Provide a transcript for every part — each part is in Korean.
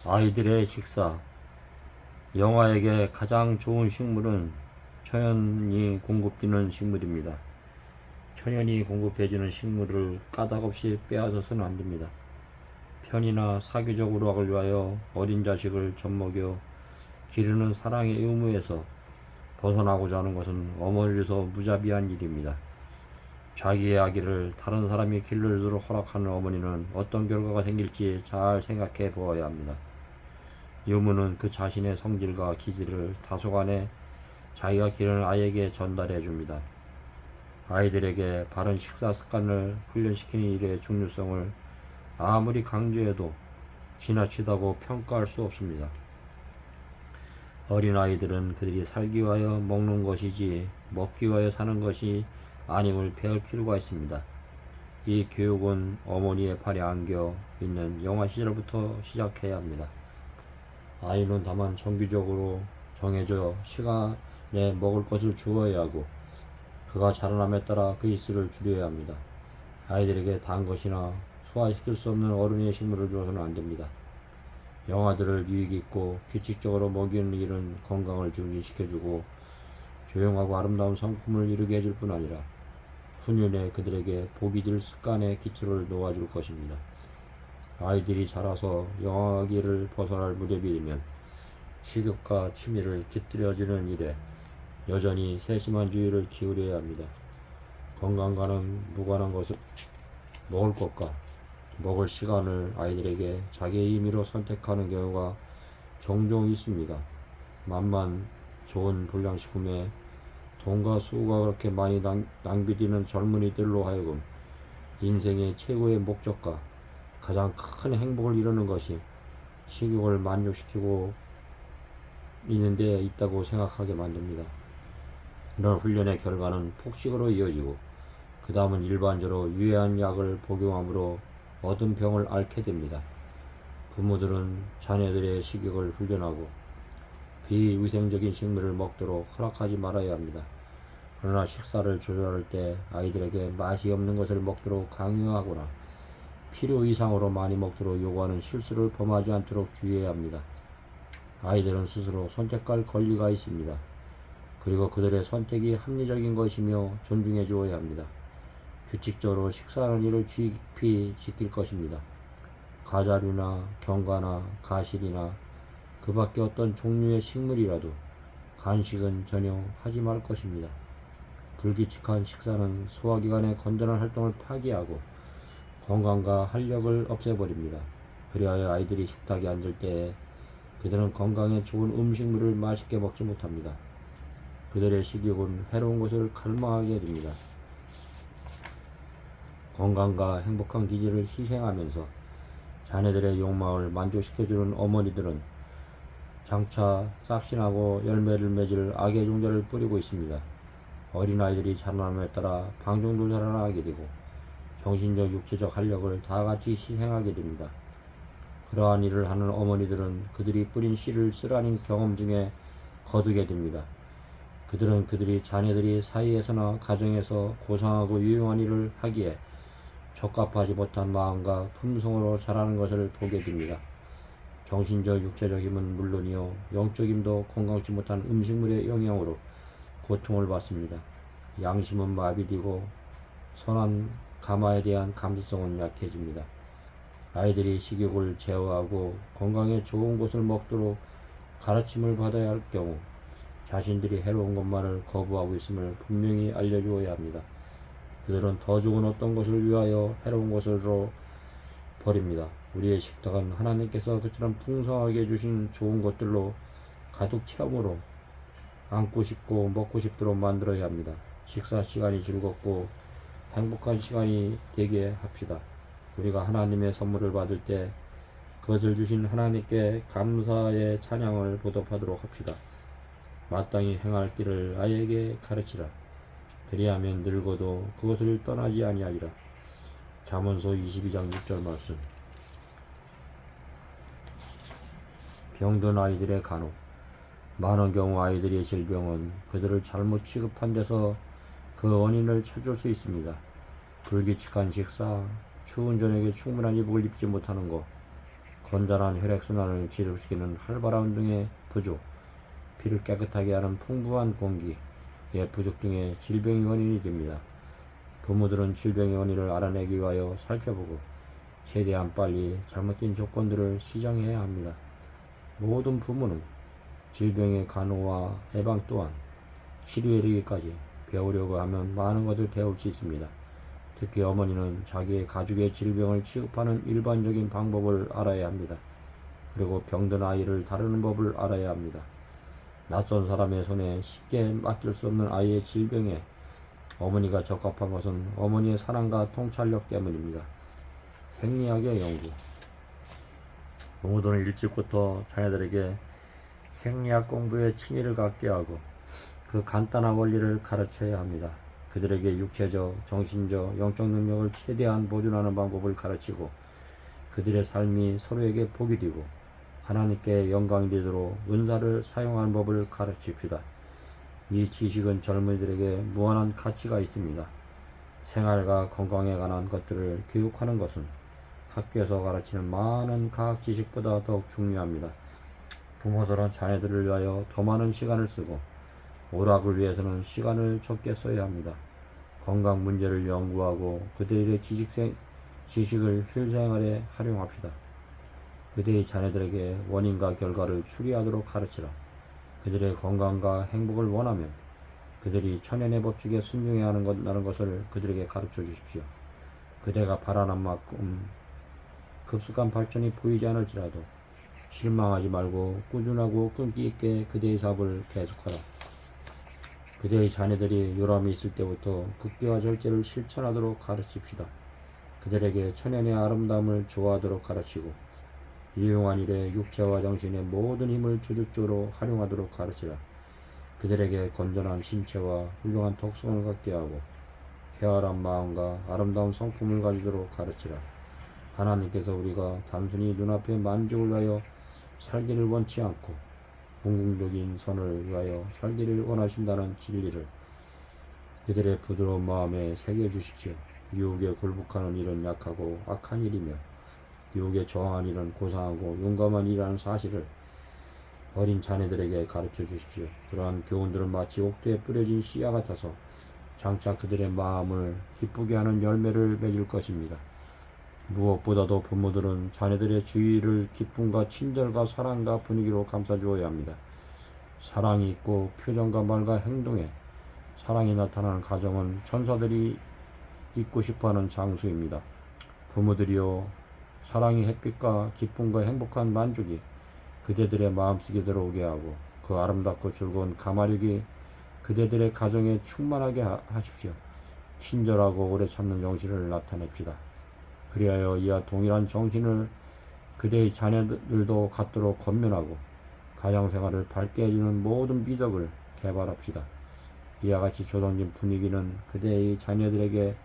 아이들의 식사. 영아에게 가장 좋은 식물은 천연이 공급되는 식물입니다. 천연이 공급해주는 식물을 까닭없이 빼앗아서는 안 됩니다. 편의나 사교적 으로을 위하여 어린 자식을 젖먹여 기르는 사랑의 의무에서 벗어나고자 하는 것은 어머니로서 무자비한 일입니다. 자기의 아기를 다른 사람이 길러주도록 허락하는 어머니는 어떤 결과가 생길지 잘 생각해 보아야 합니다. 유무는 그 자신의 성질과 기질을 다소간에 자기가 기르는 아이에게 전달해 줍니다. 아이들에게 바른 식사 습관을 훈련시키는 일의 중요성을 아무리 강조해도 지나치다고 평가할 수 없습니다. 어린아이들은 그들이 살기 위하여 먹는 것이지 먹기 위하여 사는 것이 아님을 배울 필요가 있습니다. 이 교육은 어머니의 팔에 안겨 있는 영아 시절부터 시작해야 합니다. 아이는 다만 정기적으로 정해져 시간에 먹을 것을 주어야 하고 그가 자라남에 따라 그 일수를 줄여야 합니다. 아이들에게 단 것이나 소화시킬 수 없는 어른의 식물을 주어서는 안 됩니다. 영아들을 유익 있고 규칙적으로 먹이는 일은 건강을 증진시켜주고 조용하고 아름다운 성품을 이루게 해줄 뿐 아니라 후년에 그들에게 복이 될 습관의 기초를 놓아줄 것입니다. 아이들이 자라서 영아기를 벗어날 무렵이 되면 식욕과 취미를 깃들여지는 일에 여전히 세심한 주의를 기울여야 합니다. 건강과는 무관한 것을 먹을 것과 먹을 시간을 아이들에게 자기의 임의로 선택하는 경우가 종종 있습니다. 맛만 좋은 불량식품에 돈과 수고가 그렇게 많이 낭비되는 젊은이들로 하여금 인생의 최고의 목적과 가장 큰 행복을 이루는 것이 식욕을 만족시키고 있는 데 있다고 생각하게 만듭니다. 이런 훈련의 결과는 폭식으로 이어지고 그 다음은 일반적으로 유해한 약을 복용함으로 얻은 병을 앓게 됩니다. 부모들은 자녀들의 식욕을 훈련하고 비위생적인 식물을 먹도록 허락하지 말아야 합니다. 그러나 식사를 조절할 때 아이들에게 맛이 없는 것을 먹도록 강요하거나 필요 이상으로 많이 먹도록 요구하는 실수를 범하지 않도록 주의해야 합니다. 아이들은 스스로 선택할 권리가 있습니다. 그리고 그들의 선택이 합리적인 것이며 존중해 주어야 합니다. 규칙적으로 식사하는 일을 깊이 지킬 것입니다. 가자류나 견과나 가실이나 그 밖에 어떤 종류의 식물이라도 간식은 전혀 하지 말 것입니다. 불규칙한 식사는 소화기관의 건전한 활동을 파괴하고 건강과 활력을 없애버립니다. 그리하여 아이들이 식탁에 앉을 때 그들은 건강에 좋은 음식물을 맛있게 먹지 못합니다. 그들의 식욕은 해로운 것을 갈망하게 됩니다. 건강과 행복한 기질을 희생하면서 자녀들의 욕망을 만족시켜주는 어머니들은 장차 싹신하고 열매를 맺을 악의 종자를 뿌리고 있습니다. 어린아이들이 자라남에 따라 방종도 자라나게 되고 정신적 육체적 활력을 다같이 희생하게 됩니다. 그러한 일을 하는 어머니들은 그들이 뿌린 씨를 쓰라린 경험 중에 거두게 됩니다. 그들은 그들이 자녀들이 사이에서나 가정에서 고상하고 유용한 일을 하기에 적합하지 못한 마음과 품성으로 자라는 것을 보게 됩니다. 정신적 육체적 힘은 물론이요 영적 힘도 건강치 못한 음식물의 영향으로 고통을 받습니다. 양심은 마비되고 선한 가마에 대한 감수성은 약해집니다. 아이들이 식욕을 제어하고 건강에 좋은 것을 먹도록 가르침을 받아야 할 경우 자신들이 해로운 것만을 거부하고 있음을 분명히 알려주어야 합니다. 그들은 더 좋은 어떤 것을 위하여 해로운 것으로 버립니다. 우리의 식탁은 하나님께서 그처럼 풍성하게 주신 좋은 것들로 가득 채움으로 앉고 싶고 먹고 싶도록 만들어야 합니다. 식사 시간이 즐겁고 행복한 시간이 되게 합시다. 우리가 하나님의 선물을 받을 때 그것을 주신 하나님께 감사의 찬양을 보답하도록 합시다. 마땅히 행할 길을 아이에게 가르치라. 그리하면 늙어도 그것을 떠나지 아니하리라. 잠언서 22장 6절 말씀. 병든 아이들의 간호. 많은 경우 아이들의 질병은 그들을 잘못 취급한 데서 그 원인을 찾을 수 있습니다. 불규칙한 식사, 추운 저녁에 충분한 이복을 입지 못하는 것, 건전한 혈액순환을 지속시키는 활발한 운동의 부족, 피를 깨끗하게 하는 풍부한 공기의 부족 등의 질병의 원인이 됩니다. 부모들은 질병의 원인을 알아내기 위하여 살펴보고 최대한 빨리 잘못된 조건들을 시정해야 합니다. 모든 부모는 질병의 간호와 예방 또한 치료에 이르기까지 배우려고 하면 많은 것을 배울 수 있습니다. 특히 어머니는 자기의 가족의 질병을 취급하는 일반적인 방법을 알아야 합니다. 그리고 병든 아이를 다루는 법을 알아야 합니다. 낯선 사람의 손에 쉽게 맡길 수 없는 아이의 질병에 어머니가 적합한 것은 어머니의 사랑과 통찰력 때문입니다. 생리학의 연구. 부모들은 일찍부터 자녀들에게 생리학 공부에 취미를 갖게 하고 그 간단한 원리를 가르쳐야 합니다. 그들에게 육체적, 정신적, 영적 능력을 최대한 보존하는 방법을 가르치고 그들의 삶이 서로에게 복이 되고 하나님께 영광이 되도록 은사를 사용하는 법을 가르칩시다. 이 지식은 젊은이들에게 무한한 가치가 있습니다. 생활과 건강에 관한 것들을 교육하는 것은 학교에서 가르치는 많은 과학 지식보다 더욱 중요합니다. 부모들은 자녀들을 위하여 더 많은 시간을 쓰고 오락을 위해서는 시간을 적게 써야 합니다. 건강 문제를 연구하고 그들의 지식을 실생활에 활용합시다. 그들의 자녀들에게 원인과 결과를 추리하도록 가르치라. 그들의 건강과 행복을 원하면 그들이 천연의 법칙에 순종해야 하는 것을 그들에게 가르쳐 주십시오. 그대가 바라는 만큼 급속한 발전이 보이지 않을지라도 실망하지 말고 꾸준하고 끈기 있게 그대의 사업을 계속하라. 그대의 자녀들이 요람이 있을 때부터 극기와 절제를 실천하도록 가르칩시다. 그들에게 천연의 아름다움을 좋아하도록 가르치고 유용한 일에 육체와 정신의 모든 힘을 조직적으로 활용하도록 가르치라. 그들에게 건전한 신체와 훌륭한 독성을 갖게 하고 쾌활한 마음과 아름다운 성품을 가지도록 가르치라. 하나님께서 우리가 단순히 눈앞의 만족을 위하여 살기를 원치 않고 궁극적인 선을 위하여 살기를 원하신다는 진리를 그들의 부드러운 마음에 새겨주십시오. 유혹에 굴복하는 일은 약하고 악한 일이며 유혹에 저항한 일은 고상하고 용감한 일이라는 사실을 어린 자녀들에게 가르쳐 주십시오. 그러한 교훈들은 마치 옥토에 뿌려진 씨앗 같아서 장차 그들의 마음을 기쁘게 하는 열매를 맺을 것입니다. 무엇보다도 부모들은 자녀들의 주의를 기쁨과 친절과 사랑과 분위기로 감싸주어야 합니다. 사랑이 있고 표정과 말과 행동에 사랑이 나타나는 가정은 천사들이 있고 싶어하는 장소입니다. 부모들이요, 사랑의 햇빛과 기쁨과 행복한 만족이 그대들의 마음속에 들어오게 하고 그 아름답고 즐거운 가마력이 그대들의 가정에 충만하게 하십시오. 친절하고 오래 참는 정신을 나타냅시다. 그리하여 이와 동일한 정신을 그대의 자녀들도 갖도록 권면하고 가정생활을 밝게 해주는 모든 미덕을 개발합시다. 이와 같이 조성진 분위기는 그대의 자녀들에게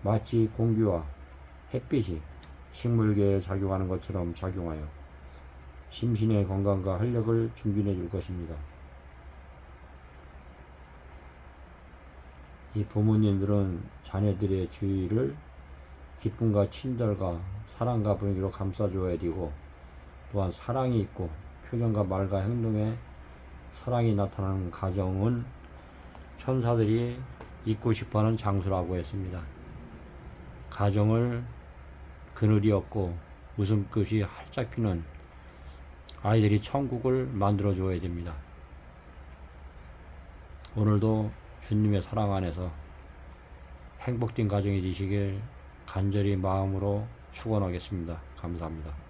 마치 공기와 햇빛이 식물계에 작용하는 것처럼 작용하여 심신의 건강과 활력을 증진해 줄 것입니다. 이 부모님들은 자녀들의 주의를 기쁨과 친절과 사랑과 분위기로 감싸줘야 되고 또한 사랑이 있고 표정과 말과 행동에 사랑이 나타나는 가정은 천사들이 있고 싶어하는 장소라고 했습니다. 가정을 그늘이 없고 웃음꽃이 활짝 피는 아이들이 천국을 만들어 줘야 됩니다. 오늘도 주님의 사랑 안에서 행복된 가정이 되시길 간절히 마음으로 축원하겠습니다. 감사합니다.